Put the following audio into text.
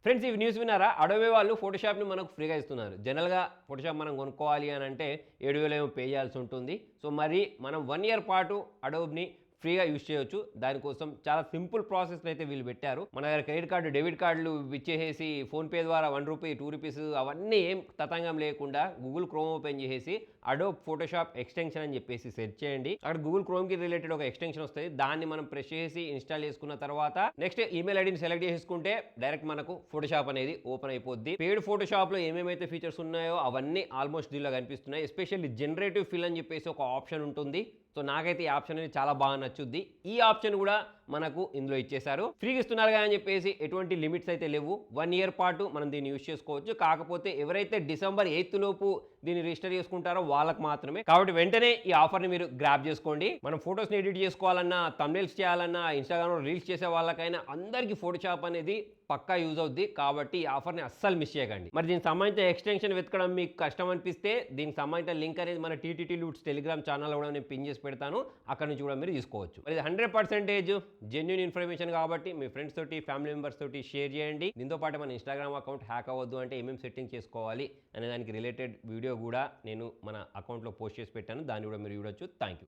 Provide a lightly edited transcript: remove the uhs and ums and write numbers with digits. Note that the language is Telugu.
ఫ్రెండ్స్ ఈ న్యూస్ విన్నారా? అడోబే వాళ్ళు ఫోటోషాప్‌ని మనకు ఫ్రీగా ఇస్తున్నారు. జనరల్‌గా ఫోటోషాప్ మనం కొనుక్కోవాలి అని అంటే 7,000 ఏమో పే చేయాల్సి ఉంటుంది. సో మరి మనం 1 ఇయర్ పాటు అడోబ్‌ని ఫ్రీగా యూజ్ చేయొచ్చు. దానికోసం చాలా సింపుల్ ప్రాసెస్‌ని అయితే వీళ్ళు పెట్టారు. మన దగ్గర క్రెడిట్ కార్డ్, డెబిట్ కార్డ్‌లు ఇచ్చేసేసి ఫోన్‌పే ద్వారా రూ. 1, రూ. 2 అవన్నీ ఏం తతంగం లేకుండా గూగుల్ క్రోమ్ ఓపెన్ చేసేసి అడోబ్ ఫోటోషాప్ ఎక్స్‌టెన్షన్ అని చెప్పేసి సెర్చ్ చేయండి. అక్కడ గూగుల్ క్రోమ్‌కి రిలేటెడ్ ఒక ఎక్స్‌టెన్షన్ వస్తది. దాన్ని మనం ప్రెస్ చేసి ఇన్‌స్టాల్ చేసుకున్న తర్వాత నెక్స్ట్ ఈమెయిల్ ఐడీని సెలెక్ట్ చేసుకుంటే డైరెక్ట్ మనకు ఫోటోషాప్ అనేది ఓపెన్ అయిపోద్ది. పెయిడ్ ఫోటోషాప్‌లో ఏమేమైతే ఫీచర్స్ ఉన్నాయో అవన్నీ ఆల్మోస్ట్ దీనిలో కనిపిస్తున్నాయి. ఎస్పెషల్లీ జనరేటివ్ ఫిల్ అని చెప్పేసి ఒక ఆప్షన్ ఉంటుంది. సో నాకైతే ఈ ఆప్షన్ అనేది చాలా బాగా నచ్చుద్ది. ఈ ఆప్షన్ కూడా మనకు ఇందులో ఇచ్చేశారు. ఫ్రీగా ఇస్తున్నారు కదా అని చెప్పేసి ఎటువంటి లిమిట్స్ అయితే లేవు. 1 ఇయర్ పాటు మనం దీన్ని యూజ్ చేసుకోవచ్చు. కాకపోతే ఎవరైతే డిసెంబర్ 8 లోపు దీన్ని రిజిస్టర్ చేసుకుంటారో వాళ్ళకి మాత్రమే. కాబట్టి వెంటనే ఈ ఆఫర్ని మీరు గ్రాబ్ చేసుకోండి. మనం ఫోటోస్ని ఎడిట్ చేసుకోవాలన్నా, థంబ్నెయిల్స్ చేయాలన్నా, ఇన్‌స్టాగ్రామ్‌లో రీల్స్ చేసే వాళ్ళకైనా అందరికీ ఫోటోషాప్ అనేది పక్కా యూజ్ అవుద్ది. కాబట్టి ఈ ఆఫర్ని అస్సలు మిస్ చేయకండి. మరి దీనికి సంబంధించిన ఎక్స్‌టెన్షన్ వెతకడం మీకు కష్టం అనిపిస్తే దీనికి సంబంధించిన లింక్ అనేది మన టీటీటీ లూట్స్ టెలిగ్రామ్ ఛానల్లో కూడా నేను పిన్ చేసి పెడతాను. అక్కడ నుంచి కూడా మీరు తీసుకోవచ్చు. మరి ఇది 100% జెన్యూన్ ఇన్ఫర్మేషన్ కాబట్టి మీ ఫ్రెండ్స్ తోటి, ఫ్యామిలీ మెంబర్స్ తోటి షేర్ చేయండి. దీంతో పాటు మన ఇన్‌స్టాగ్రామ్ అకౌంట్ హ్యాక్ అవ్వద్దు అంటే ఏమేమి సెట్టింగ్ చేసుకోవాలి అనే దానికి రిలేటెడ్ వీడియో కూడా నేను మన అకౌంట్లో పోస్ట్ చేసి పెట్టాను. దాన్ని కూడా మీరు చూడొచ్చు. థాంక్యూ.